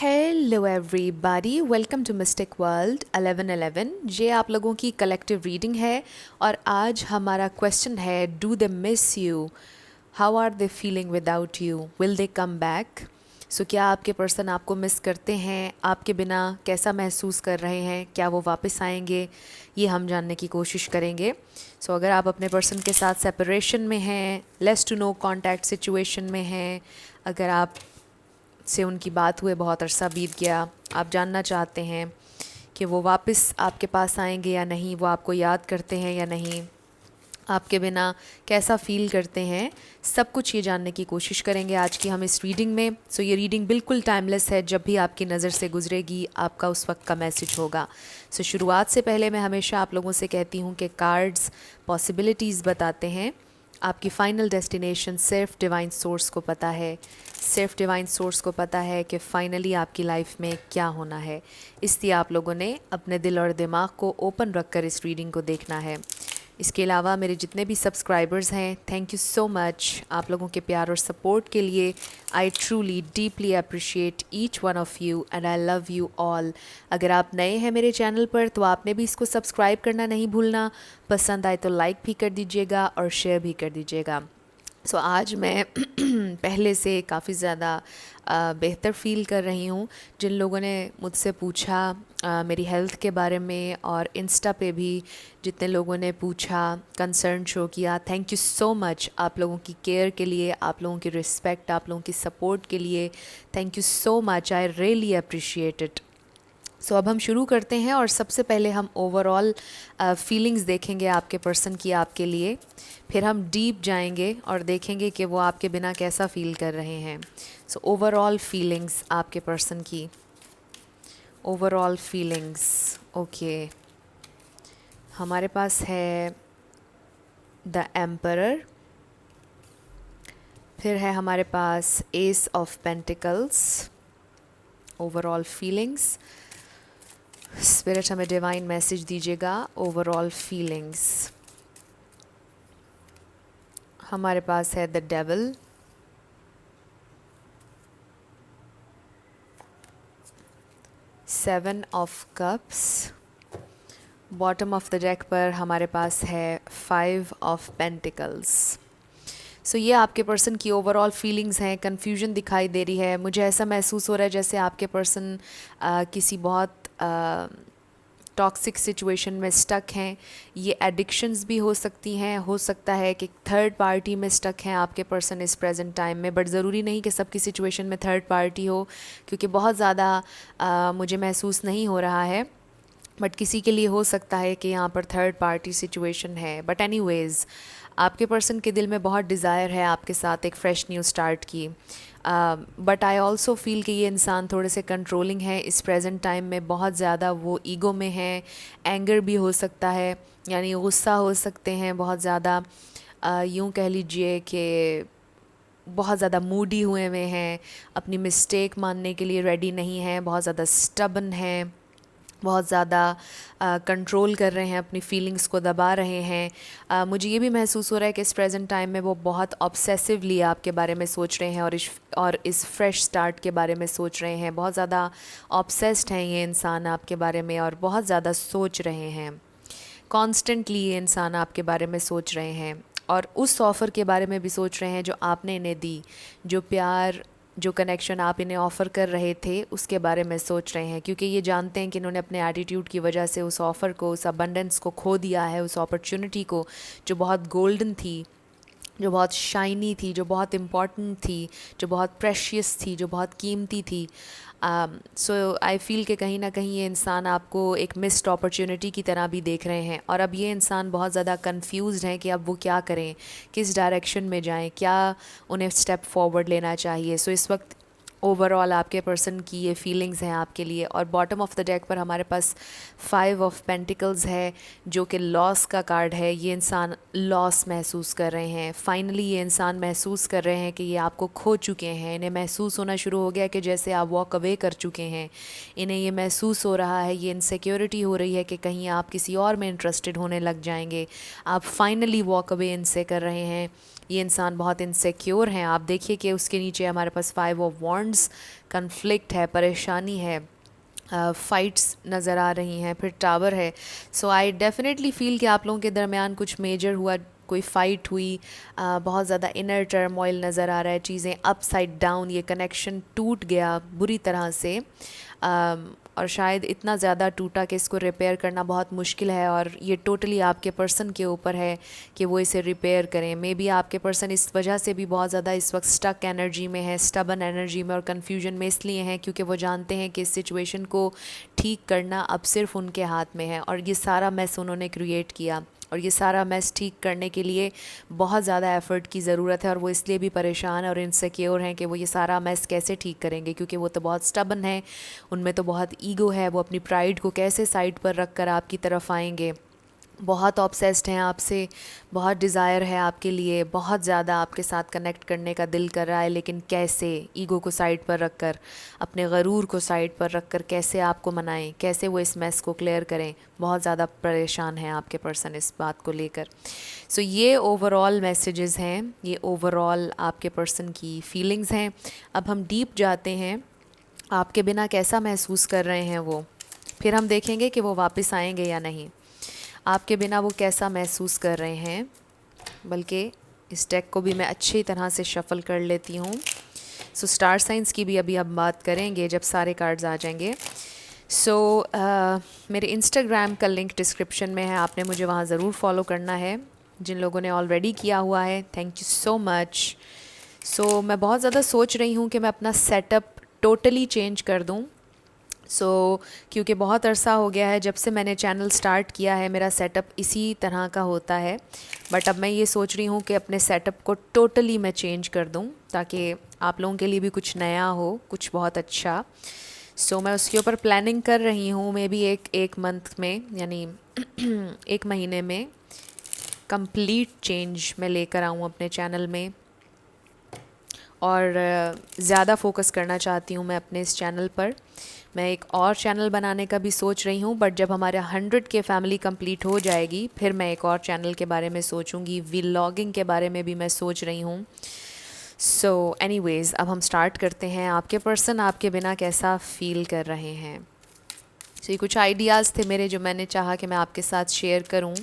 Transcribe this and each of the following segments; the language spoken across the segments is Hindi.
Hello everybody, welcome to mystic world 1111। ये आप लोगों की कलेक्टिव रीडिंग है और आज हमारा क्वेश्चन है, do they miss you, how are they feeling without you, will they come back. So क्या आपके पर्सन आपको मिस करते हैं, आपके बिना कैसा महसूस कर रहे हैं, क्या वो वापस आएंगे, ये हम जानने की कोशिश करेंगे। सो अगर आप अपने पर्सन के साथ सेपरेशन में हैं, less to no contact situation में हैं, अगर आप से उनकी बात हुए बहुत अरसा बीत गया, आप जानना चाहते हैं कि वो वापस आपके पास आएंगे या नहीं, वो आपको याद करते हैं या नहीं, आपके बिना कैसा फ़ील करते हैं, सब कुछ ये जानने की कोशिश करेंगे आज की हम इस रीडिंग में। सो ये रीडिंग बिल्कुल टाइमलेस है, जब भी आपकी नज़र से गुजरेगी आपका उस वक्त का मैसेज होगा। सो शुरुआत से पहले मैं हमेशा आप लोगों से कहती हूँ कि कार्ड्स पॉसिबिलिटीज़ बताते हैं, आपकी फ़ाइनल डेस्टिनेशन सिर्फ डिवाइन सोर्स को पता है। सिर्फ डिवाइन सोर्स को पता है कि फ़ाइनली आपकी लाइफ में क्या होना है। इसलिए आप लोगों ने अपने दिल और दिमाग को ओपन रखकर इस रीडिंग को देखना है। इसके अलावा मेरे जितने भी सब्सक्राइबर्स हैं, थैंक यू सो मच आप लोगों के प्यार और सपोर्ट के लिए। I truly deeply appreciate each one of you and I love you all. अगर आप नए हैं मेरे चैनल पर तो आपने भी इसको सब्सक्राइब करना नहीं भूलना, पसंद आए तो लाइक भी कर दीजिएगा और शेयर भी कर दीजिएगा। सो आज मैं पहले से काफ़ी ज़्यादा बेहतर फ़ील कर रही हूँ। जिन लोगों ने मुझसे पूछा मेरी हेल्थ के बारे में, और इंस्टा पे भी जितने लोगों ने पूछा, कंसर्न शो किया, थैंक यू सो मच आप लोगों की केयर के लिए, आप लोगों की रिस्पेक्ट, आप लोगों की सपोर्ट के लिए। Thank you so much, I really appreciate it. So अब हम शुरू करते हैं और सबसे पहले हम ओवरऑल फीलिंग्स देखेंगे आपके पर्सन की आपके लिए। फिर हम डीप जाएंगे और देखेंगे कि वो आपके बिना कैसा फ़ील कर रहे हैं। सो ओवरऑल फीलिंग्स आपके पर्सन की, ओवरऑल फीलिंग्स। ओके, हमारे पास है द एम्परर, फिर है हमारे पास ace of pentacles. Overall feelings, spirit हमें डिवाइन मैसेज दीजिएगा। ओवरऑल फीलिंग्स, हमारे पास है the devil, seven of cups. Bottom of the deck पर हमारे पास है फाइव ऑफ पेंटिकल्स। सो ये आपके पर्सन की ओवरऑल फीलिंग्स हैं। कन्फ्यूजन दिखाई दे रही है, मुझे ऐसा महसूस हो रहा है जैसे आपके पर्सन किसी बहुत टॉक्सिक सिचुएशन में स्टक हैं। ये एडिक्शंस भी हो सकती हैं, हो सकता है कि थर्ड पार्टी में स्टक हैं आपके पर्सन इस प्रेजेंट टाइम में, बट ज़रूरी नहीं कि सबकी सिचुएशन में थर्ड पार्टी हो, क्योंकि बहुत ज़्यादा मुझे महसूस नहीं हो रहा है, बट किसी के लिए हो सकता है कि यहाँ पर थर्ड पार्टी सिचुएशन है। बट एनीवेज़, आपके पर्सन के दिल में बहुत डिज़ायर है आपके साथ एक फ़्रेश न्यू स्टार्ट की। बट आई ऑल्सो फील कि ये इंसान थोड़े से कंट्रोलिंग है इस प्रेजेंट टाइम में, बहुत ज़्यादा वो ईगो में है। एंगर भी हो सकता है, यानी गुस्सा हो सकते हैं बहुत ज़्यादा। यूँ कह लीजिए कि बहुत ज़्यादा मूडी हुए हैं, अपनी मिस्टेक मानने के लिए रेडी नहीं हैं, बहुत ज़्यादा स्टबन हैं, बहुत ज़्यादा कंट्रोल कर रहे हैं, अपनी फीलिंग्स को दबा रहे हैं। मुझे ये भी महसूस हो रहा है कि इस प्रेजेंट टाइम में वो बहुत ऑब्सेसिवली आपके बारे में सोच रहे हैं और इस फ्रेश स्टार्ट के बारे में सोच रहे हैं। बहुत ज़्यादा ऑब्सेस्ड हैं ये इंसान आपके बारे में और बहुत ज़्यादा सोच रहे हैं। कॉन्स्टेंटली ये इंसान आपके बारे में सोच रहे हैं और उस ऑफ़र के बारे में भी सोच रहे हैं जो आपने इन्हें दी, जो प्यार, जो कनेक्शन आप इन्हें ऑफ़र कर रहे थे, उसके बारे में सोच रहे हैं, क्योंकि ये जानते हैं कि इन्होंने अपने एटीट्यूड की वजह से उस ऑफ़र को, उस अबंडेंस को खो दिया है, उस अपॉर्चुनिटी को जो बहुत गोल्डन थी, जो बहुत शाइनी थी, जो बहुत इम्पॉर्टेंट थी, जो बहुत प्रेशियस थी, जो बहुत कीमती थी। सो आई फ़ील कि कहीं ना कहीं ये इंसान आपको एक मिस्ड अपॉर्चुनिटी की तरह भी देख रहे हैं और अब ये इंसान बहुत ज़्यादा कंफ्यूज्ड हैं कि अब वो क्या करें, किस डायरेक्शन में जाएं, क्या उन्हें स्टेप फॉरवर्ड लेना चाहिए। सो इस वक्त ओवरऑल आपके पर्सन की ये फीलिंग्स हैं आपके लिए। और बॉटम ऑफ द डेक पर हमारे पास फाइव ऑफ पेंटिकल्स है, जो कि लॉस का कार्ड है। ये इंसान लॉस महसूस कर रहे हैं, फाइनली ये इंसान महसूस कर रहे हैं कि ये आपको खो चुके हैं। इन्हें महसूस होना शुरू हो गया कि जैसे आप वॉक अवे कर चुके हैं। इन्हें ये महसूस हो रहा है, ये इनसिक्योरिटी हो रही है कि कहीं आप किसी और में इंटरेस्टेड होने लग जाएंगे। आप फाइनली वॉक अवे इनसे कर रहे हैं। ये इंसान बहुत इनसिक्योर हैं। आप देखिए कि उसके नीचे हमारे पास 5 ऑफ वॉन्ड्स, कन्फ्लिक्ट है, परेशानी है, फाइट्स नज़र आ रही हैं, फिर टावर है। सो आई डेफिनेटली फ़ील कि आप लोगों के दरमियान कुछ मेजर हुआ, कोई फ़ाइट हुई, बहुत ज़्यादा इनर टर्मोइल नज़र आ रहा है, चीज़ें अपसाइड डाउन, ये कनेक्शन टूट गया बुरी तरह से, और शायद इतना ज़्यादा टूटा कि इसको रिपेयर करना बहुत मुश्किल है, और ये टोटली आपके पर्सन के ऊपर है कि वो इसे रिपेयर करें। मे बी आपके पर्सन इस वजह से भी बहुत ज़्यादा इस वक्त स्टक एनर्जी में है, स्टबन एनर्जी में और कन्फ्यूजन में इसलिए हैं क्योंकि वो जानते हैं कि इस सिचुएशन को ठीक करना अब सिर्फ उनके हाथ में है, और ये सारा मैस उन्होंने क्रिएट किया, और ये सारा मैस ठीक करने के लिए बहुत ज़्यादा एफ़र्ट की ज़रूरत है, और वो इसलिए भी परेशान और इनसिक्योर हैं कि वो ये सारा मैस कैसे ठीक करेंगे, क्योंकि वो तो बहुत स्टबन है, उनमें तो बहुत ईगो है, वो अपनी प्राइड को कैसे साइड पर रख कर आपकी तरफ आएंगे। बहुत ऑब्सेस्ड हैं आपसे, बहुत डिज़ायर है आपके लिए, बहुत ज़्यादा आपके साथ कनेक्ट करने का दिल कर रहा है, लेकिन कैसे, ईगो को साइड पर रख कर, अपने गरूर को साइड पर रख कर कैसे आपको मनाएं, कैसे वो इस मैस को क्लियर करें। बहुत ज़्यादा परेशान हैं आपके पर्सन इस बात को लेकर। सो ये ओवरऑल मैसेजेस हैं, ये ओवरऑल आपके पर्सन की फीलिंग्स हैं। अब हम डीप जाते हैं, आपके बिना कैसा महसूस कर रहे हैं वो, फिर हम देखेंगे कि वो वापस आएंगे या नहीं। आपके बिना वो कैसा महसूस कर रहे हैं, बल्कि इस डेक को भी मैं अच्छी तरह से शफ़ल कर लेती हूँ। सो स्टार साइंस की भी अभी हम बात करेंगे जब सारे कार्ड्स आ जाएंगे। सो मेरे इंस्टाग्राम का लिंक डिस्क्रिप्शन में है, आपने मुझे वहाँ ज़रूर फॉलो करना है। जिन लोगों ने ऑलरेडी किया हुआ है, थैंक यू सो मच। सो मैं बहुत ज़्यादा सोच रही हूँ कि मैं अपना सेटअप टोटली चेंज कर दूँ। क्योंकि बहुत अरसा हो गया है जब से मैंने चैनल स्टार्ट किया है, मेरा सेटअप इसी तरह का होता है। बट अब मैं ये सोच रही हूँ कि अपने सेटअप को टोटली मैं चेंज कर दूँ, ताकि आप लोगों के लिए भी कुछ नया हो, कुछ बहुत अच्छा। मैं उसके ऊपर प्लानिंग कर रही हूँ। मे बी एक मंथ में, यानी एक महीने में कंप्लीट चेंज मैं लेकर आऊँ अपने चैनल में, और ज़्यादा फोकस करना चाहती हूँ मैं अपने इस चैनल पर। मैं एक और चैनल बनाने का भी सोच रही हूँ, बट जब हमारे 100 के फैमिली कंप्लीट हो जाएगी फिर मैं एक और चैनल के बारे में सोचूंगी। व्लॉगिंग के बारे में भी मैं सोच रही हूँ। सो एनीवेज़, अब हम स्टार्ट करते हैं। आपके पर्सन आपके बिना कैसा फ़ील कर रहे हैं। ये कुछ आइडियाज़ थे मेरे जो मैंने चाहा कि मैं आपके साथ शेयर करूँ।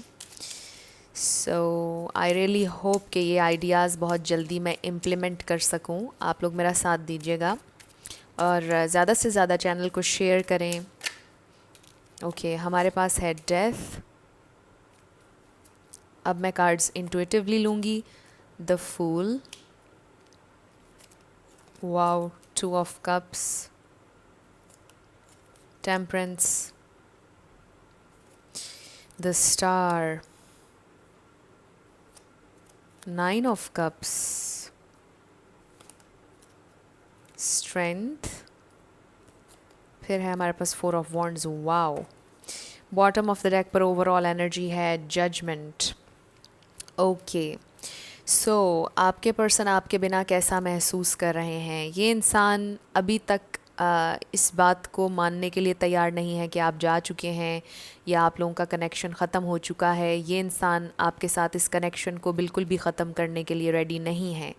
आई रियली होप कि ये आइडियाज़ बहुत जल्दी मैं इम्प्लीमेंट कर सकूँ। आप लोग मेरा साथ दीजिएगा और ज़्यादा से ज़्यादा चैनल को शेयर करें। ओके, हमारे पास है डेथ। अब मैं कार्ड्स इंट्यूटिवली लूँगी। The fool, wow, 2 of cups, temperance, the star, 9 of cups, strength, फिर है हमारे पास 4 of wands. Wow, bottom of the deck पर ओवरऑल एनर्जी है जजमेंट। ओके, आपके पर्सन आपके बिना कैसा महसूस कर रहे हैं। ये इंसान अभी तक इस बात को मानने के लिए तैयार नहीं है कि आप जा चुके हैं या आप लोगों का कनेक्शन ख़त्म हो चुका है। ये इंसान आपके साथ इस कनेक्शन को बिल्कुल भी ख़त्म करने के लिए रेडी नहीं है।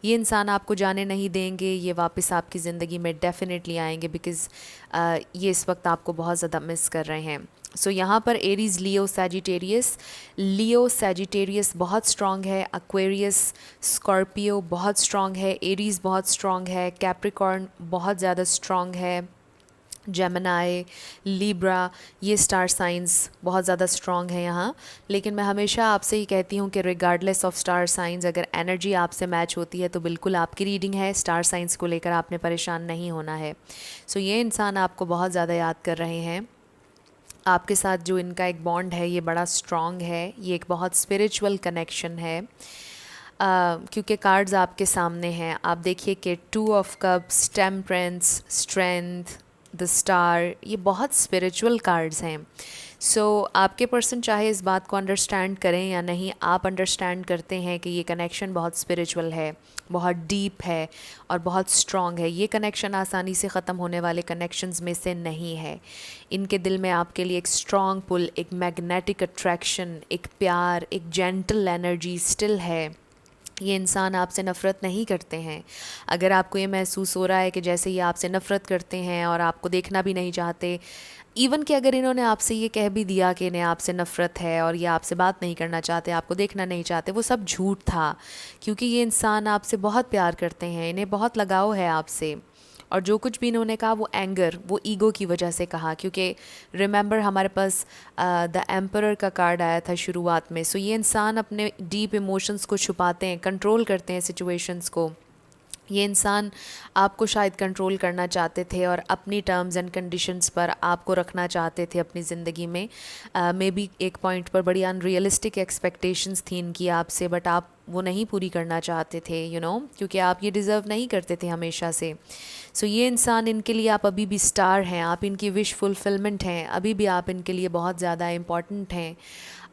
ये इंसान आपको जाने नहीं देंगे, ये वापस आपकी ज़िंदगी में डेफिनेटली आएंगे, बिकॉज़ ये इस वक्त आपको बहुत ज़्यादा मिस कर रहे हैं। यहाँ पर एरीज़, लियो सैजिटेरियस बहुत स्ट्रॉन्ग है, एक्वेरियस, स्कॉर्पियो बहुत स्ट्रॉन्ग है, एरीज़ बहुत स्ट्रॉन्ग है, कैप्रिकॉर्न बहुत ज़्यादा स्ट्रॉन्ग है, जेमिनाई, लिब्रा, ये स्टार साइंस बहुत ज़्यादा स्ट्रॉन्ग है यहाँ। लेकिन मैं हमेशा आपसे ही कहती हूँ कि रिगार्डलेस ऑफ स्टार साइंस, अगर एनर्जी आपसे मैच होती है तो बिल्कुल आपकी रीडिंग है। स्टार साइंस को लेकर आपने परेशान नहीं होना है। ये इंसान आपको बहुत ज़्यादा याद कर रहे हैं। आपके साथ जो इनका एक बॉन्ड है ये बड़ा स्ट्रॉन्ग है, ये एक बहुत स्पिरिचुअल कनेक्शन है। क्योंकि कार्ड्स आपके सामने हैं, आप देखिए कि 2 of cups, temperance, strength, the star, ये बहुत स्पिरिचुअल कार्ड्स हैं। आपके पर्सन चाहे इस बात को अंडरस्टैंड करें या नहीं, आप अंडरस्टैंड करते हैं कि ये कनेक्शन बहुत स्पिरिचुअल है, बहुत डीप है और बहुत स्ट्रॉन्ग है। ये कनेक्शन आसानी से ख़त्म होने वाले कनेक्शंस में से नहीं है। इनके दिल में आपके लिए एक स्ट्रॉन्ग पुल, एक मैग्नेटिक अट्रैक्शन, एक प्यार, एक जेंटल एनर्जी स्टिल है। ये इंसान आपसे नफ़रत नहीं करते हैं। अगर आपको ये महसूस हो रहा है कि जैसे ये आपसे नफ़रत करते हैं और आपको देखना भी नहीं चाहते, इवन कि अगर इन्होंने आपसे ये कह भी दिया कि इन्हें आपसे नफ़रत है और ये आपसे बात नहीं करना चाहते, आपको देखना नहीं चाहते, वो सब झूठ था। क्योंकि ये इंसान आपसे बहुत प्यार करते हैं, इन्हें बहुत लगाव है आपसे। और जो कुछ भी इन्होंने कहा वो एंगर, वो ईगो की वजह से कहा। क्योंकि रिमेंबर हमारे पास द एम्परर का कार्ड आया था शुरुआत में। सो ये इंसान अपने डीप इमोशंस को छुपाते हैं, कंट्रोल करते हैं सिचुएशंस को। ये इंसान आपको शायद कंट्रोल करना चाहते थे और अपनी टर्म्स एंड कंडीशंस पर आपको रखना चाहते थे अपनी ज़िंदगी में। मे बी एक पॉइंट पर बड़ी अनरियलिस्टिक एक्सपेक्टेशंस थी इनकी आपसे, बट आप वो नहीं पूरी करना चाहते थे, क्योंकि आप ये डिज़र्व नहीं करते थे हमेशा से। सो ये इंसान, इनके लिए आप अभी भी स्टार हैं, आप इनकी विश फुलफिलमेंट हैं, अभी भी आप इनके लिए बहुत ज़्यादा इम्पॉर्टेंट हैं।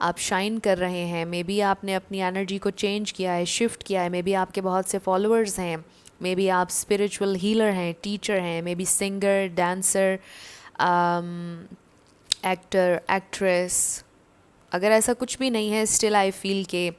आप शाइन कर रहे हैं। मे बी आपने अपनी एनर्जी को चेंज किया है, शिफ्ट किया है। मे बी आपके बहुत से फॉलोअर्स हैं, मे बी आप स्पिरिचुअल हीलर हैं, टीचर हैं, may be singer, dancer, actor, actress. अगर ऐसा कुछ भी नहीं है, स्टिल आई फील के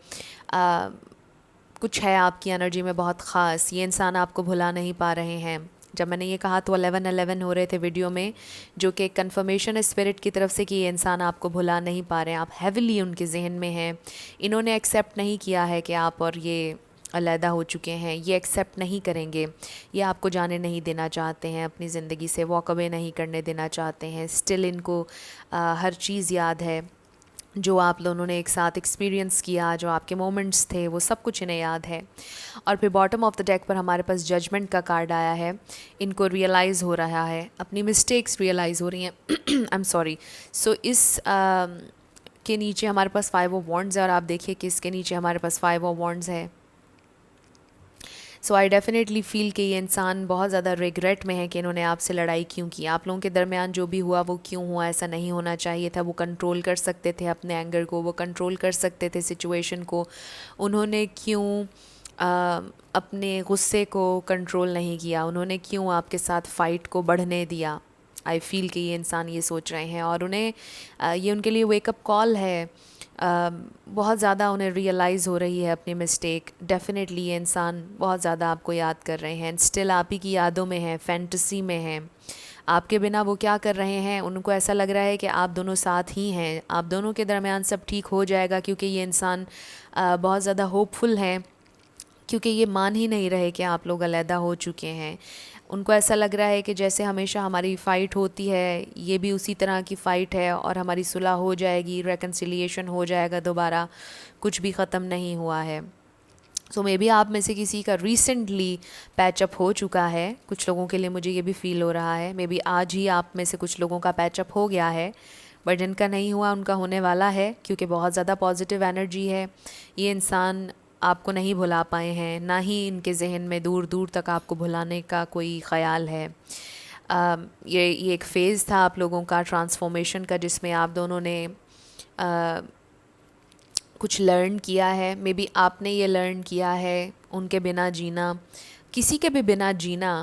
कुछ है आपकी एनर्जी में बहुत ख़ास। ये इंसान आपको भुला नहीं पा रहे हैं। जब मैंने ये कहा तो 11-11 हो रहे थे वीडियो में, जो कि कंफर्मेशन है स्पिरिट की तरफ से कि ये इंसान आपको भुला नहीं पा रहे हैं। आप हैविली उनके जहन में हैं। इन्होंने एक्सेप्ट नहीं किया है कि आप और ये अलहदा हो चुके हैं। ये एक्सेप्ट नहीं करेंगे। ये आपको जाने नहीं देना चाहते हैं, अपनी ज़िंदगी से वॉक अवे नहीं करने देना चाहते हैं। स्टिल इनको हर चीज़ याद है जो आप दोनों ने एक साथ एक्सपीरियंस किया, जो आपके मोमेंट्स थे, वो सब कुछ इन्हें याद है। और फिर बॉटम ऑफ द डेक पर हमारे पास जजमेंट का कार्ड आया है। इनको रियलाइज़ हो रहा है, अपनी मिस्टेक्स रियलाइज़ हो रही हैं। I am sorry. सो इस के नीचे हमारे पास 5 ऑफ वॉन्ड्स है और आप देखिए कि इसके नीचे हमारे पास 5 ऑफ वॉन्ड्स है। सो आई डेफिनेटली फ़ील कि ये इंसान बहुत ज़्यादा रिग्रेट में है कि इन्होंने आपसे लड़ाई क्यों की। आप लोगों के दरमियान जो भी हुआ वो क्यों हुआ, ऐसा नहीं होना चाहिए था। वो कंट्रोल कर सकते थे अपने एंगर को, वो कंट्रोल कर सकते थे सिचुएशन को। उन्होंने क्यों अपने गुस्से को कंट्रोल नहीं किया? उन्होंने क्यों आपके साथ फ़ाइट को बढ़ने दिया? आई फील कि ये इंसान ये सोच रहे हैं और उन्हें ये उनके लिए वेकअप कॉल है। बहुत ज़्यादा उन्हें रियलाइज़ हो रही है अपनी मिस्टेक। डेफिनेटली ये इंसान बहुत ज़्यादा आपको याद कर रहे हैं, स्टिल आप ही की यादों में हैं, फैंटेसी में हैं। आपके बिना वो क्या कर रहे हैं? उनको ऐसा लग रहा है कि आप दोनों साथ ही हैं, आप दोनों के दरमियान सब ठीक हो जाएगा। क्योंकि ये इंसान बहुत ज़्यादा होपफुल हैं, क्योंकि ये मान ही नहीं रहे कि आप लोग अलहदा हो चुके हैं। उनको ऐसा लग रहा है कि जैसे हमेशा हमारी फ़ाइट होती है, ये भी उसी तरह की फ़ाइट है और हमारी सुलह हो जाएगी, रेकन्सिलिएशन हो जाएगा दोबारा, कुछ भी ख़त्म नहीं हुआ है। सो मे बी आप में से किसी का रिसेंटली पैचअप हो चुका है। कुछ लोगों के लिए मुझे ये भी फ़ील हो रहा है, मे बी आज ही आप में से कुछ लोगों का पैचअप हो गया है। बट जिनका नहीं हुआ उनका होने वाला है, क्योंकि बहुत ज़्यादा पॉजिटिव एनर्जी है। ये इंसान आपको नहीं भुला पाए हैं, ना ही इनके जहन में दूर दूर तक आपको भुलाने का कोई ख़याल है। ये एक फ़ेज़ था आप लोगों का ट्रांसफॉर्मेशन का, जिसमें आप दोनों ने कुछ लर्न किया है। मे बी आपने ये लर्न किया है उनके बिना जीना, किसी के भी बिना जीना,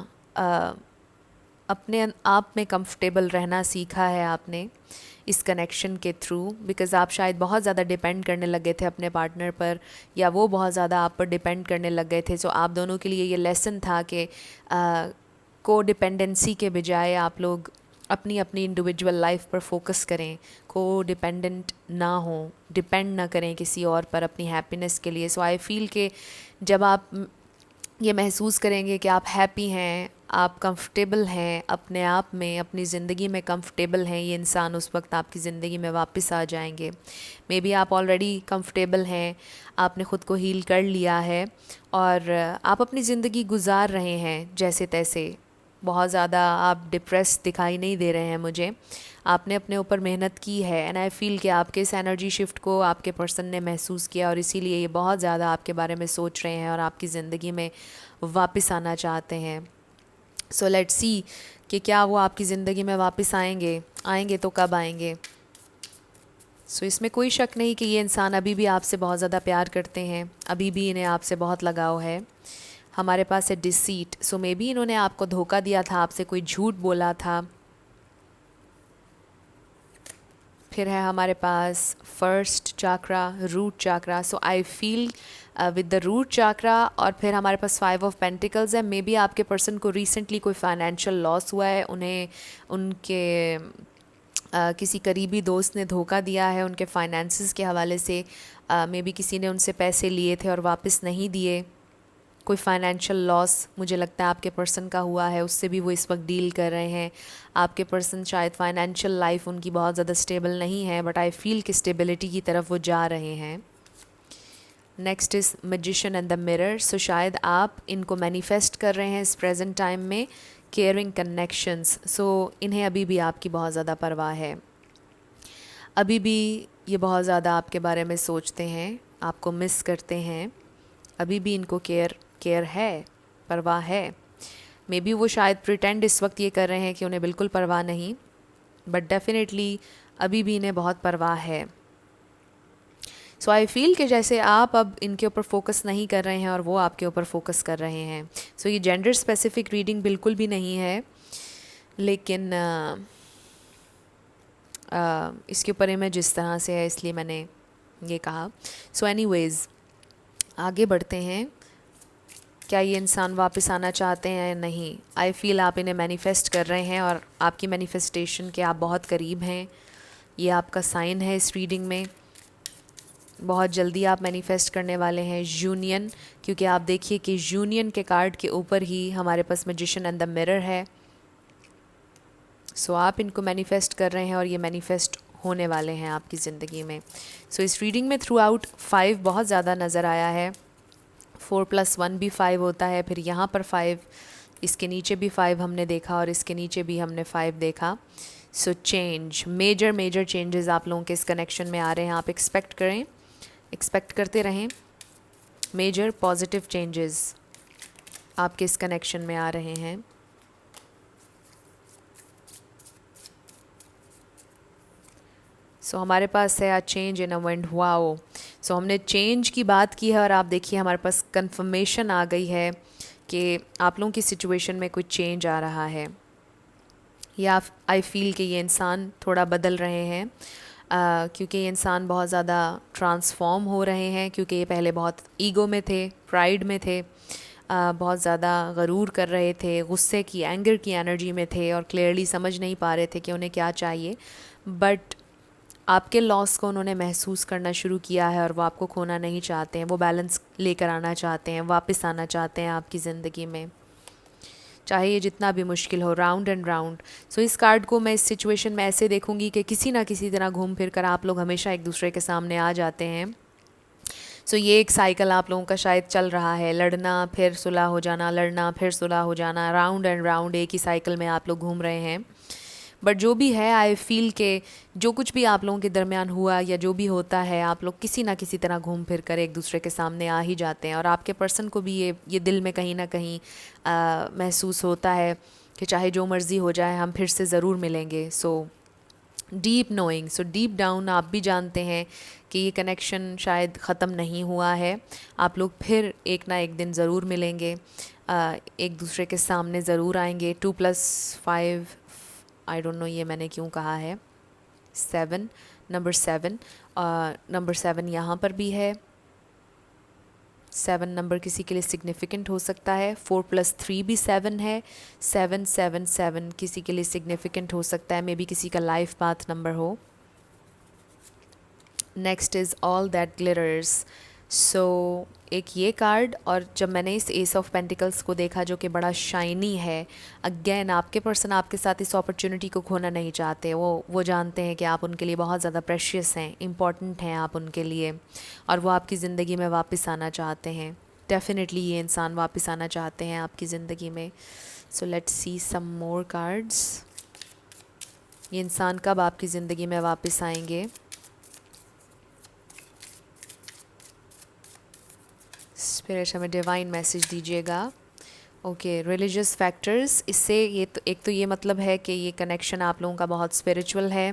अपने आप में कंफर्टेबल रहना सीखा है आपने इस कनेक्शन के थ्रू। बिकॉज़ आप शायद बहुत ज़्यादा डिपेंड करने लग गए थे अपने पार्टनर पर, या वो बहुत ज़्यादा आप पर डिपेंड करने लग गए थे। सो आप दोनों के लिए ये लेसन था कि को डिपेंडेंसी के बजाय आप लोग अपनी अपनी इंडिविजुअल लाइफ पर फोकस करें, को डिपेंडेंट ना हो, डिपेंड ना करें किसी और पर अपनी हैप्पीनेस के लिए। सो आई फील कि जब आप ये महसूस करेंगे कि आप हैप्पी हैं, आप कंफर्टेबल हैं अपने आप में, अपनी ज़िंदगी में कंफर्टेबल हैं, ये इंसान उस वक्त आपकी ज़िंदगी में वापस आ जाएंगे। मे बी आप ऑलरेडी कंफर्टेबल हैं, आपने ख़ुद को हील कर लिया है और आप अपनी ज़िंदगी गुजार रहे हैं जैसे तैसे। बहुत ज़्यादा आप डिप्रेस दिखाई नहीं दे रहे हैं मुझे। आपने अपने ऊपर मेहनत की है एंड आई फील कि आपके इस एनर्जी शिफ्ट को आपके पर्सन ने महसूस किया और इसीलिए ये बहुत ज़्यादा आपके बारे में सोच रहे हैं और आपकी ज़िंदगी में वापस आना चाहते हैं। सो लेट्स सी कि क्या वो आपकी ज़िंदगी में वापस आएंगे तो कब आएंगे। सो इसमें कोई शक नहीं कि ये इंसान अभी भी आपसे बहुत ज़्यादा प्यार करते हैं, अभी भी इन्हें आपसे बहुत लगाव है। हमारे पास है डिसीट। सो मे बी इन्होंने आपको धोखा दिया था, आपसे कोई झूठ बोला था। फिर है हमारे पास first chakra, root chakra. So I feel with the root chakra, और फिर हमारे पास 5 ऑफ पेंटिकल्स है। मे बी आपके पर्सन को रिसेंटली कोई फाइनेंशियल लॉस हुआ है, उन्हें उनके किसी करीबी दोस्त ने धोखा दिया है उनके फाइनेंसिस के हवाले से। मे बी किसी ने उनसे पैसे लिए थे और वापस नहीं दिए। कोई फाइनेंशियल लॉस मुझे लगता है आपके पर्सन का हुआ है, उससे भी वो इस वक्त डील कर रहे हैं। आपके पर्सन शायद फाइनेंशियल लाइफ उनकी बहुत ज़्यादा स्टेबल नहीं है, बट आई फील कि स्टेबिलिटी की तरफ वो जा रहे हैं। Next is magician and the mirror. So शायद आप इनको मैनिफेस्ट कर रहे हैं इस प्रेजेंट टाइम में, केयरिंग कनेक्शंस। सो इन्हें अभी भी आपकी बहुत ज़्यादा परवाह है, अभी भी ये बहुत ज़्यादा आपके बारे में सोचते हैं, आपको मिस करते हैं, अभी भी इनको केयर है, परवाह है। मे बी वो शायद प्रिटेंड इस वक्त ये कर रहे हैं कि उन्हें बिल्कुल परवाह नहीं, बट डेफिनेटली अभी भी इन्हें बहुत परवाह है। सो आई फील कि जैसे आप अब इनके ऊपर फोकस नहीं कर रहे हैं और वो आपके ऊपर फोकस कर रहे हैं। सो ये जेंडर स्पेसिफिक रीडिंग बिल्कुल भी नहीं है, लेकिन इसके ऊपर इमेज इस तरह से है, इसलिए मैंने ये कहा। सो एनीवेज़ आगे बढ़ते हैं। क्या ये इंसान वापस आना चाहते हैं या नहीं? आई फील आप इन्हें मैनिफेस्ट कर रहे हैं और आपकी मैनिफेस्टेशन के आप बहुत करीब हैं। ये आपका साइन है इस रीडिंग में। बहुत जल्दी आप मैनिफेस्ट करने वाले हैं यूनियन, क्योंकि आप देखिए कि यूनियन के कार्ड के ऊपर ही हमारे पास मैजिशियन एंड द मिरर है। सो आप इनको मैनिफेस्ट कर रहे हैं और ये मैनिफेस्ट होने वाले हैं आपकी ज़िंदगी में। सो इस रीडिंग में थ्रू आउट 5 बहुत ज़्यादा नज़र आया है। 4 + 1 भी 5 होता है, फिर यहाँ पर 5, इसके नीचे भी 5 हमने देखा और इसके नीचे भी हमने 5 देखा। सो चेंज, मेजर चेंजेस आप लोगों के इस कनेक्शन में आ रहे हैं। आप एक्सपेक्ट करते रहें। मेजर पॉजिटिव चेंजेस आपके इस कनेक्शन में आ रहे हैं। सो हमारे पास है a change in a wind. Wow! So हमने चेंज की बात की है और आप देखिए हमारे पास कंफर्मेशन आ गई है कि आप लोगों की सिचुएशन में कोई चेंज आ रहा है, या आई फील कि ये इंसान थोड़ा बदल रहे हैं, क्योंकि ये इंसान बहुत ज़्यादा ट्रांसफॉर्म हो रहे हैं, क्योंकि ये पहले बहुत ईगो में थे, प्राइड में थे, बहुत ज़्यादा गरूर कर रहे थे, गुस्से की, एंगर की एनर्जी में थे और क्लियरली समझ नहीं पा रहे थे कि उन्हें क्या चाहिए। बट आपके लॉस को उन्होंने महसूस करना शुरू किया है और वो आपको खोना नहीं चाहते हैं। वो बैलेंस लेकर आना चाहते हैं, वापस आना चाहते हैं आपकी ज़िंदगी में, चाहे ये जितना भी मुश्किल हो, राउंड एंड राउंड। सो इस कार्ड को मैं इस सिचुएशन में ऐसे देखूंगी कि किसी ना किसी तरह घूम फिर कर आप लोग हमेशा एक दूसरे के सामने आ जाते हैं। सो ये एक साइकिल आप लोगों का शायद चल रहा है, लड़ना फिर सुलह हो जाना, लड़ना फिर सुलह हो जाना, राउंड एंड राउंड एक ही साइकिल में आप लोग घूम रहे हैं। बट जो भी है, आई फील के जो कुछ भी आप लोगों के दरमियान हुआ या जो भी होता है, आप लोग किसी ना किसी तरह घूम फिर कर एक दूसरे के सामने आ ही जाते हैं। और आपके पर्सन को भी ये दिल में कहीं ना कहीं महसूस होता है कि चाहे जो मर्ज़ी हो जाए हम फिर से ज़रूर मिलेंगे। So deep knowing, so deep down आप भी जानते हैं कि ये कनेक्शन शायद ख़त्म नहीं हुआ है। आप लोग फिर एक ना एक दिन ज़रूर मिलेंगे, एक दूसरे के सामने ज़रूर आएंगे। 2 + 5, आई डोंट नो ये मैंने क्यों कहा है। 7, नंबर 7, नंबर 7 यहाँ पर भी है। 7 नंबर किसी के लिए सिग्निफिकेंट हो सकता है। 4 + 3 भी 7 है। 7 7 7 किसी के लिए सिग्निफिकेंट हो सकता है, मे बी किसी का लाइफ पाथ नंबर हो। Next is all that glitters. So एक ये कार्ड, और जब मैंने इस एस ऑफ पेंटिकल्स को देखा जो कि बड़ा शाइनी है, अगेन आपके पर्सन आपके साथ इस अपॉर्चुनिटी को खोना नहीं चाहते। वो जानते हैं कि आप उनके लिए बहुत ज़्यादा प्रेशियस हैं, इम्पॉर्टेंट हैं आप उनके लिए, और वो आपकी ज़िंदगी में वापस आना चाहते हैं। डेफिनेटली ये इंसान वापस आना चाहते हैं आपकी ज़िंदगी में। So let's see some more cards. ये इंसान कब आपकी ज़िंदगी में वापस आएंगे? स्पिरिट हमें डिवाइन मैसेज दीजिएगा। ओके, रिलीजियस फैक्टर्स, इससे एक तो ये मतलब है कि ये कनेक्शन आप लोगों का बहुत स्पिरिचुअल है,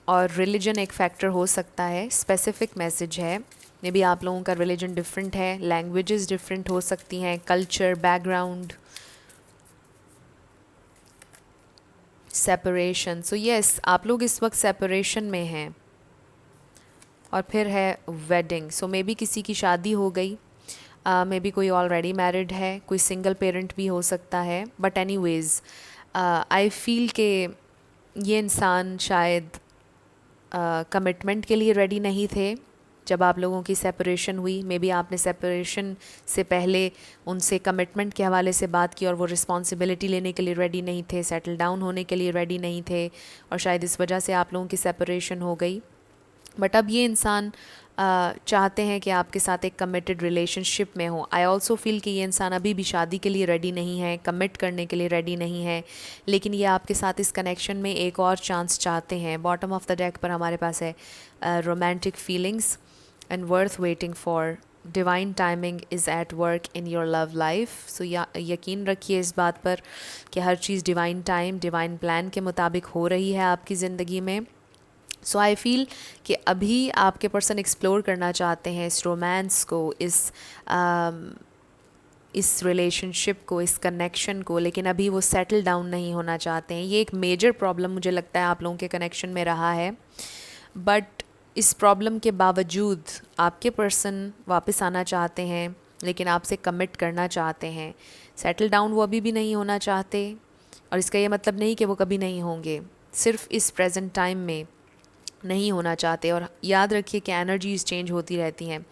और रिलीजन एक फैक्टर हो सकता है। स्पेसिफिक मैसेज है, मे बी आप लोगों का रिलीजन डिफरेंट है, लैंग्वेजेस डिफरेंट हो सकती हैं, culture, background. Separation, so yes आप लोग इस वक्त सेपरेशन में हैं। और फिर है वेडिंग, सो मे बी किसी की शादी हो गई, मे बी कोई ऑलरेडी मैरिड है, कोई सिंगल पेरेंट भी हो सकता है, बट एनीवेज आई फील के ये इंसान शायद कमिटमेंट के लिए रेडी नहीं थे जब आप लोगों की सेपरेशन हुई। मे बी आपने सेपरेशन से पहले उनसे कमिटमेंट के हवाले से बात की और वो रिस्पॉन्सिबिलिटी लेने के लिए रेडी नहीं थे, सेटल डाउन होने के लिए रेडी नहीं थे, और शायद इस वजह से आप लोगों की सेपरेशन हो गई। बट अब ये इंसान चाहते हैं कि आपके साथ एक कमिटेड रिलेशनशिप में हो। आई ऑल्सो फील कि ये इंसान अभी भी शादी के लिए रेडी नहीं है, कमिट करने के लिए रेडी नहीं है, लेकिन ये आपके साथ इस कनेक्शन में एक और चांस चाहते हैं। बॉटम ऑफ द डेक पर हमारे पास है romantic feelings and worth waiting for, divine timing is at work in your love life. So यकीन रखिए इस बात पर कि हर चीज़ डिवाइन टाइम, डिवाइन प्लान के मुताबिक हो रही है आपकी ज़िंदगी में। सो आई फील कि अभी आपके पर्सन एक्सप्लोर करना चाहते हैं इस रोमांस को, इस रिलेशनशिप को, इस कनेक्शन को, लेकिन अभी वो सेटल डाउन नहीं होना चाहते हैं। ये एक मेजर प्रॉब्लम मुझे लगता है आप लोगों के कनेक्शन में रहा है। बट इस प्रॉब्लम के बावजूद आपके पर्सन वापस आना चाहते हैं, लेकिन आपसे कमिट करना चाहते हैं। सेटल डाउन वो अभी भी नहीं होना चाहते, और इसका ये मतलब नहीं कि वो कभी नहीं होंगे, सिर्फ इस प्रेजेंट टाइम में नहीं होना चाहते। और याद रखिए कि एनर्जीज चेंज होती रहती हैं,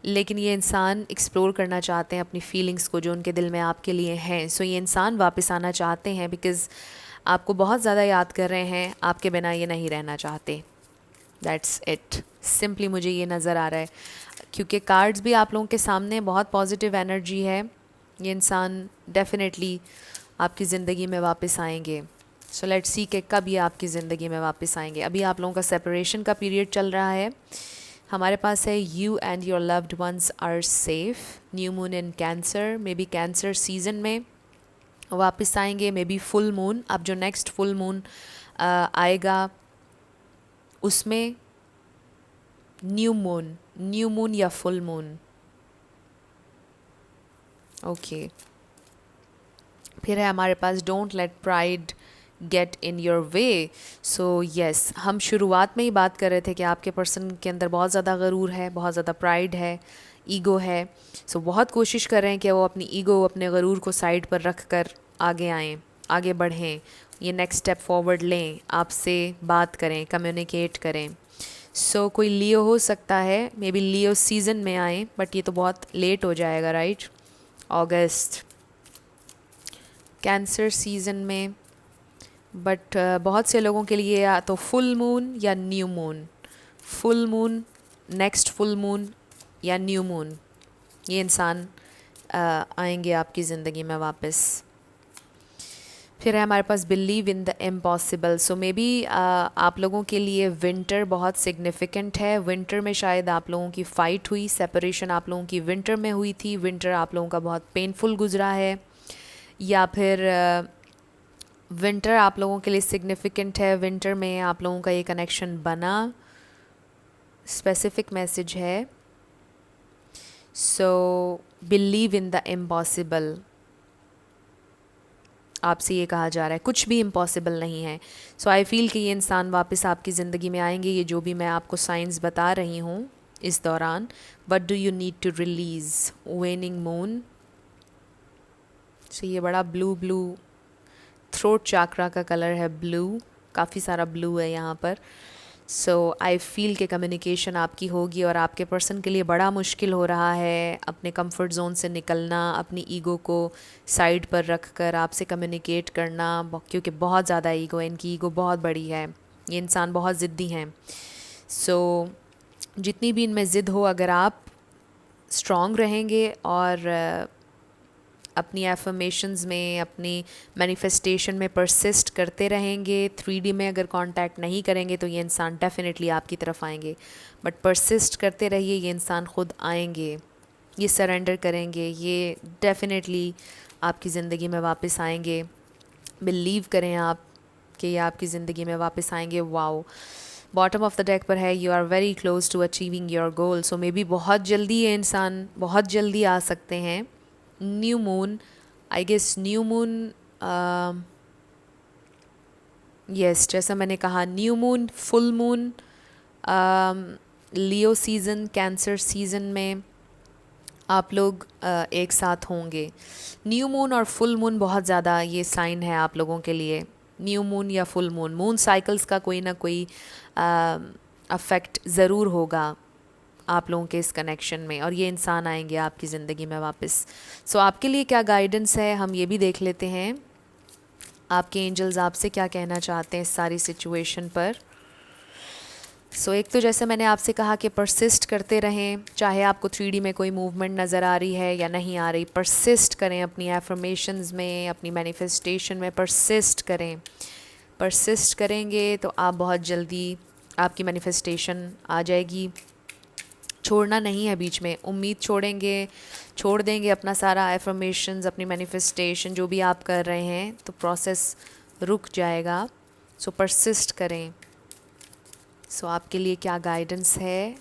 लेकिन ये इंसान एक्सप्लोर करना चाहते हैं अपनी फीलिंग्स को जो उनके दिल में आपके लिए हैं। सो ये इंसान वापस आना चाहते हैं बिकॉज़ आपको बहुत ज़्यादा याद कर रहे हैं, आपके बिना ये नहीं रहना चाहते। दैट्स इट, सिंपली मुझे ये नज़र आ रहा है, क्योंकि कार्ड्स भी आप लोगों के सामने बहुत पॉजिटिव एनर्जी है। ये इंसान डेफिनेटली आपकी ज़िंदगी में वापस आएंगे। सो लेट्स सी कि कब ये आपकी ज़िंदगी में वापस आएंगे। अभी आप लोगों का सेपरेशन का पीरियड चल रहा है। हमारे पास है you and your loved ones are safe, new moon in Cancer, maybe Cancer season में वापस आएंगे, मे बी फुल मून। अब जो नेक्स्ट फुल मून आएगा उसमें न्यू मून या फुल मून। ओके, फिर है हमारे पास don't let pride get in your way. So yes, हम शुरुआत में ही बात कर रहे थे कि आपके पर्सन के अंदर बहुत ज़्यादा गरूर है, बहुत ज़्यादा प्राइड है, ईगो है। सो बहुत कोशिश कर रहे हैं कि वो अपनी ईगो, अपने गरूर को साइड पर रख कर आगे आएँ, आगे बढ़ें, ये नेक्स्ट स्टेप फॉरवर्ड लें, आपसे बात करें, कम्युनिकेट करें। सो कोई लियो हो सकता है, मे बी लियो सीज़न में आए, बट ये तो बहुत लेट हो जाएगा, राइट? अगस्त, कैंसर सीज़न में। बट बहुत से लोगों के लिए या तो फुल मून या new moon, full moon, next full moon या न्यू मून, ये इंसान आएंगे आपकी ज़िंदगी में वापस। फिर है हमारे पास believe in the impossible. So may be आप लोगों के लिए विंटर बहुत सिग्निफिकेंट है। विंटर में शायद आप लोगों की फ़ाइट हुई, सेपरेशन आप लोगों की विंटर में हुई थी, विंटर आप लोगों का बहुत पेनफुल गुजरा है, या फिर विंटर आप लोगों के लिए सिग्निफिकेंट है, विंटर में आप लोगों का ये कनेक्शन बना। स्पेसिफिक मैसेज है, so believe in the impossible. आपसे ये कहा जा रहा है कुछ भी इम्पॉसिबल नहीं है। सो आई फील कि ये इंसान वापस आपकी ज़िंदगी में आएंगे, ये जो भी मैं आपको साइंस बता रही हूँ इस दौरान। What do you need to release, waning moon. So ये बड़ा ब्लू थ्रोट चाकरा का कलर है, ब्लू, काफ़ी सारा ब्लू है यहाँ पर। सो आई फील के कम्युनिकेशन आपकी होगी, और आपके पर्सन के लिए बड़ा मुश्किल हो रहा है अपने कंफर्ट जोन से निकलना, अपनी ईगो को साइड पर रख कर आपसे कम्युनिकेट करना, क्योंकि बहुत ज़्यादा ईगो है, इनकी ईगो बहुत बड़ी है, ये इंसान बहुत ज़िद्दी हैं। सो जितनी भी इनमें ज़िद हो, अगर आप स्ट्रॉन्ग रहेंगे और अपनी एफर्मेशंस में, अपनी मैनिफेस्टेशन में परसिस्ट करते रहेंगे, 3D में अगर कांटेक्ट नहीं करेंगे तो ये इंसान डेफिनेटली आपकी तरफ आएंगे। बट परसिस्ट करते रहिए, ये इंसान खुद आएंगे, ये सरेंडर करेंगे, ये डेफिनेटली आपकी ज़िंदगी में वापस आएंगे। बिलीव करें आप कि ये आपकी ज़िंदगी में वापस आएंगे। Wow, bottom of the deck पर है you are very close to achieving your goal. So may be बहुत जल्दी ये इंसान बहुत जल्दी आ सकते हैं। New moon, I guess new moon yes, जैसा मैंने कहा, new moon, full moon, Leo season, Cancer season में आप लोग एक साथ होंगे। न्यू मून और फुल मून बहुत ज़्यादा ये साइन है आप लोगों के लिए। न्यू मून या फुल मून, मून साइकिल्स का कोई ना कोई अफेक्ट ज़रूर होगा आप लोगों के इस कनेक्शन में, और ये इंसान आएंगे आपकी ज़िंदगी में वापस। सो आपके लिए क्या गाइडेंस है हम ये भी देख लेते हैं। आपके एंजल्स आपसे क्या कहना चाहते हैं इस सारी सिचुएशन पर। सो एक तो जैसे मैंने आपसे कहा कि परसिस्ट करते रहें, चाहे आपको 3D में कोई मूवमेंट नज़र आ रही है या नहीं आ रही, परसिस्ट करें अपनी एफर्मेशंस में, अपनी मैनिफेस्टेशन में परसिस्ट करें। परसिस्ट करेंगे तो आप बहुत जल्दी आपकी मैनिफेस्टेशन आ जाएगी। छोड़ना नहीं है बीच में, उम्मीद छोड़ देंगे अपना सारा एफर्मेशंस, अपनी मैनिफेस्टेशन जो भी आप कर रहे हैं, तो प्रोसेस रुक जाएगा। सो परसिस्ट करें। सो आपके लिए क्या गाइडेंस है।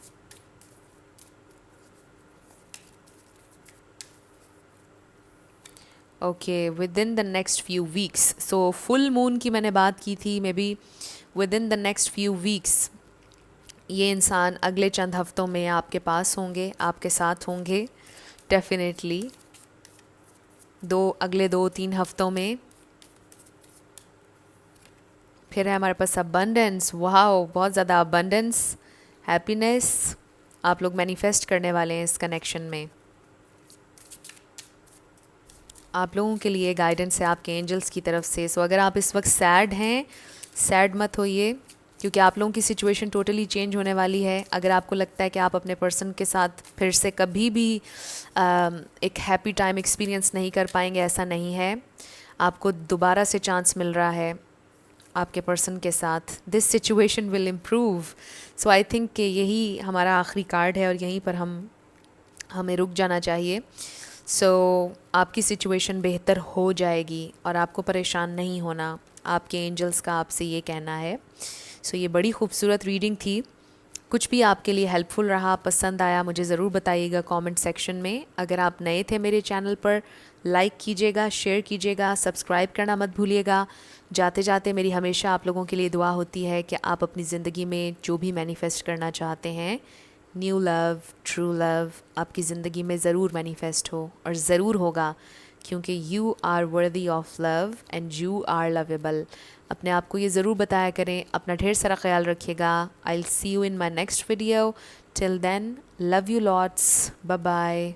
Okay, with in the next few weeks. So full moon की मैंने बात की थी, may be with in the next few weeks ये इंसान अगले चंद हफ्तों में आपके पास होंगे, आपके साथ होंगे डेफिनेटली। अगले 2-3 हफ्तों में। फिर है हमारे पास अबंडेंस। वाओ, बहुत ज़्यादा अबंडेंस, हैप्पीनेस आप लोग मैनिफेस्ट करने वाले हैं इस कनेक्शन में। आप लोगों के लिए गाइडेंस है आपके एंजल्स की तरफ से। सो अगर आप इस वक्त सैड हैं, सैड मत होइए, क्योंकि आप लोगों की सिचुएशन टोटली चेंज होने वाली है। अगर आपको लगता है कि आप अपने पर्सन के साथ फिर से कभी भी एक हैप्पी टाइम एक्सपीरियंस नहीं कर पाएंगे, ऐसा नहीं है। आपको दोबारा से चांस मिल रहा है आपके पर्सन के साथ। This situation will improve. So I think कि यही हमारा आखिरी कार्ड है और यहीं पर हमें रुक जाना चाहिए। आपकी सिचुएशन बेहतर हो जाएगी और आपको परेशान नहीं होना। आपके एंजल्स का आपसे ये कहना है। ये बड़ी खूबसूरत रीडिंग थी। कुछ भी आपके लिए हेल्पफुल रहा, पसंद आया, मुझे ज़रूर बताइएगा कमेंट सेक्शन में। अगर आप नए थे मेरे चैनल पर, लाइक कीजिएगा, शेयर कीजिएगा, सब्सक्राइब करना मत भूलिएगा। जाते जाते मेरी हमेशा आप लोगों के लिए दुआ होती है कि आप अपनी ज़िंदगी में जो भी मैनिफेस्ट करना चाहते हैं, न्यू लव, ट्रू लव, आपकी ज़िंदगी में ज़रूर मैनिफेस्ट हो, और ज़रूर होगा, क्योंकि you are worthy of love and you are lovable. अपने आप को ये ज़रूर बताया करें। अपना ढेर सारा ख्याल रखिएगा। I will see you in my next video. Till then, love you lots, bye bye.